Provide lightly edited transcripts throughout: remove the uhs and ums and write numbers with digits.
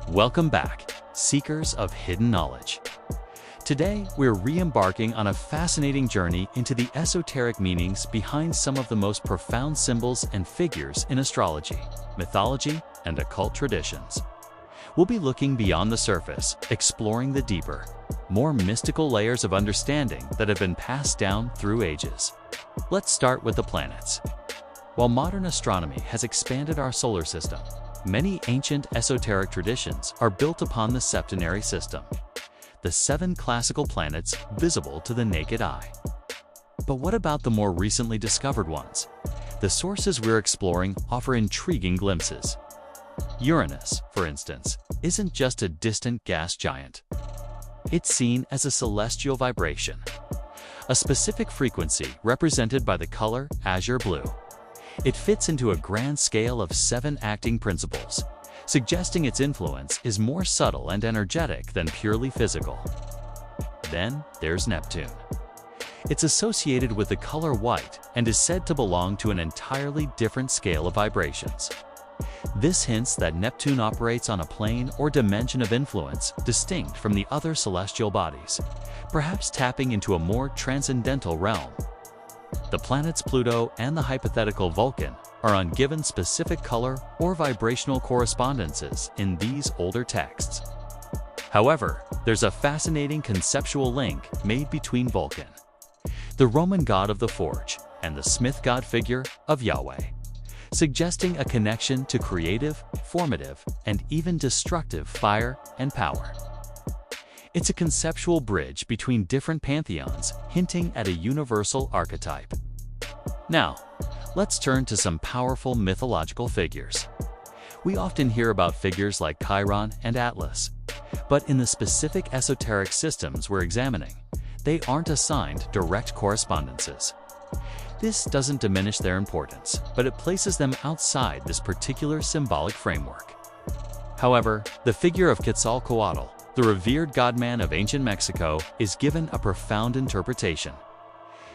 Welcome back, seekers of hidden knowledge. Today, we're re-embarking on a fascinating journey into the esoteric meanings behind some of the most profound symbols and figures in astrology, mythology, and occult traditions. We'll be looking beyond the surface, exploring the deeper, more mystical layers of understanding that have been passed down through ages. Let's start with the planets. While modern astronomy has expanded our solar system, many ancient esoteric traditions are built upon the septenary system, the 7 classical planets visible to the naked eye. But what about the more recently discovered ones? The sources we're exploring offer intriguing glimpses. Uranus, for instance, isn't just a distant gas giant. It's seen as a celestial vibration, a specific frequency represented by the color azure blue. It fits into a grand scale of 7 acting principles, suggesting its influence is more subtle and energetic than purely physical. Then there's Neptune. It's associated with the color white and is said to belong to an entirely different scale of vibrations. This hints that Neptune operates on a plane or dimension of influence distinct from the other celestial bodies, perhaps tapping into a more transcendental realm. The planets Pluto and the hypothetical Vulcan are on given specific color or vibrational correspondences in these older texts. However, there's a fascinating conceptual link made between Vulcan, the Roman god of the forge, and the Smith god figure of Yahweh, suggesting a connection to creative, formative, and even destructive fire and power. It's a conceptual bridge between different pantheons, hinting at a universal archetype. Now, let's turn to some powerful mythological figures. We often hear about figures like Chiron and Atlas, but in the specific esoteric systems we're examining, they aren't assigned direct correspondences. This doesn't diminish their importance, but it places them outside this particular symbolic framework. However, the figure of Quetzalcoatl, the revered godman of ancient Mexico, is given a profound interpretation.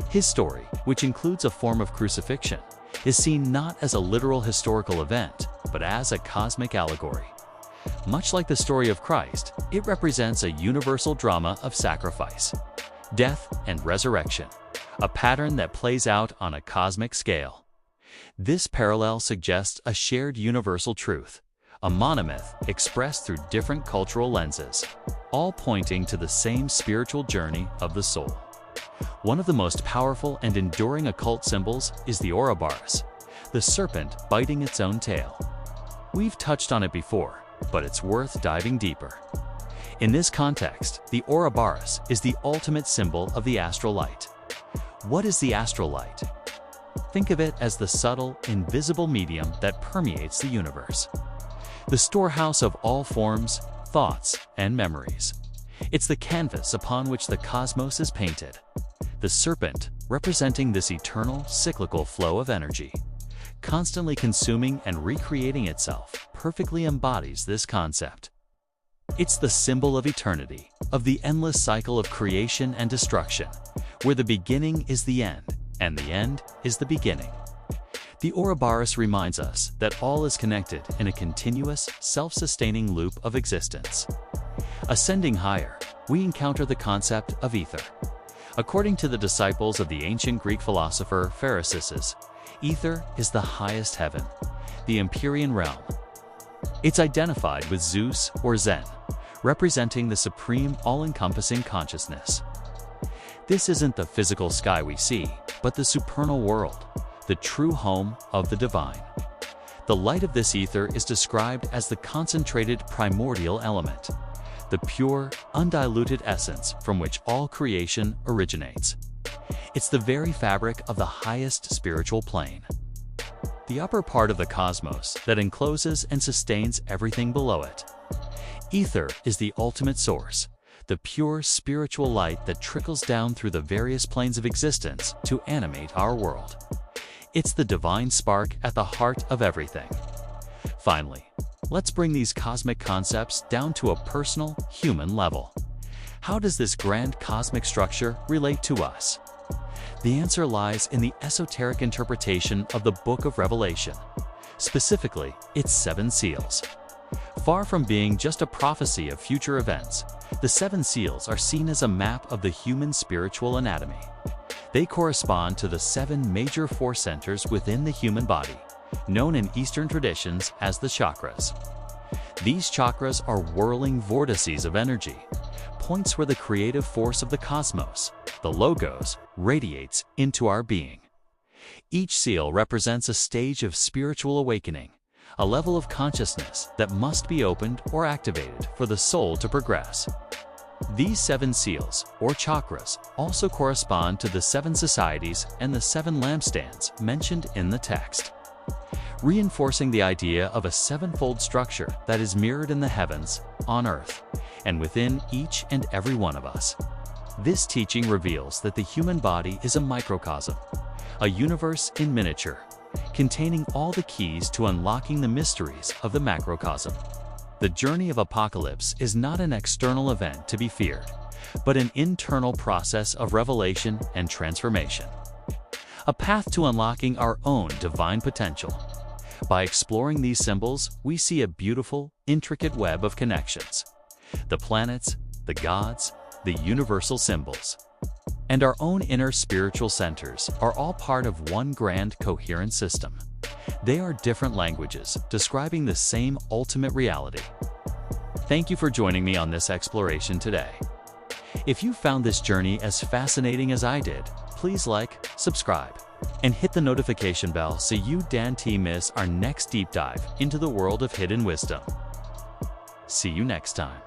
His story, which includes a form of crucifixion, is seen not as a literal historical event, but as a cosmic allegory. Much like the story of Christ, it represents a universal drama of sacrifice, death, and resurrection, a pattern that plays out on a cosmic scale. This parallel suggests a shared universal truth, a monomyth expressed through different cultural lenses, all pointing to the same spiritual journey of the soul. One of the most powerful and enduring occult symbols is the Ouroboros, the serpent biting its own tail. We've touched on it before, but it's worth diving deeper. In this context, the Ouroboros is the ultimate symbol of the astral light. What is the astral light? Think of it as the subtle, invisible medium that permeates the universe, the storehouse of all forms, thoughts, and memories. It's the canvas upon which the cosmos is painted. The serpent, representing this eternal, cyclical flow of energy, constantly consuming and recreating itself, perfectly embodies this concept. It's the symbol of eternity, of the endless cycle of creation and destruction, where the beginning is the end, and the end is the beginning. The Ouroboros reminds us that all is connected in a continuous, self-sustaining loop of existence. Ascending higher, we encounter the concept of ether. According to the disciples of the ancient Greek philosopher Pharisee, ether is the highest heaven, the Empyrean realm. It's identified with Zeus or Zen, representing the supreme all-encompassing consciousness. This isn't the physical sky we see, but the supernal world, the true home of the divine. The light of this ether is described as the concentrated primordial element, the pure, undiluted essence from which all creation originates. It's the very fabric of the highest spiritual plane, the upper part of the cosmos that encloses and sustains everything below it. Ether is the ultimate source, the pure spiritual light that trickles down through the various planes of existence to animate our world. It's the divine spark at the heart of everything. Finally, let's bring these cosmic concepts down to a personal, human level. How does this grand cosmic structure relate to us? The answer lies in the esoteric interpretation of the Book of Revelation, specifically its 7 seals. Far from being just a prophecy of future events, the 7 seals are seen as a map of the human spiritual anatomy. They correspond to the 7 major force centers within the human body, known in Eastern traditions as the chakras. These chakras are whirling vortices of energy, points where the creative force of the cosmos, the logos, radiates into our being. Each seal represents a stage of spiritual awakening, a level of consciousness that must be opened or activated for the soul to progress. These 7 seals, or chakras, also correspond to the 7 societies and the 7 lampstands mentioned in the text, reinforcing the idea of a 7-fold structure that is mirrored in the heavens, on earth, and within each and every one of us. This teaching reveals that the human body is a microcosm, a universe in miniature, containing all the keys to unlocking the mysteries of the macrocosm. The journey of apocalypse is not an external event to be feared, but an internal process of revelation and transformation. A path to unlocking our own divine potential. By exploring these symbols, we see a beautiful, intricate web of connections. The planets, the gods, the universal symbols, and our own inner spiritual centers are all part of one grand coherent system. They are different languages describing the same ultimate reality. Thank you for joining me on this exploration today. If you found this journey as fascinating as I did, please like, subscribe, and hit the notification bell so you don't miss our next deep dive into the world of hidden wisdom. See you next time.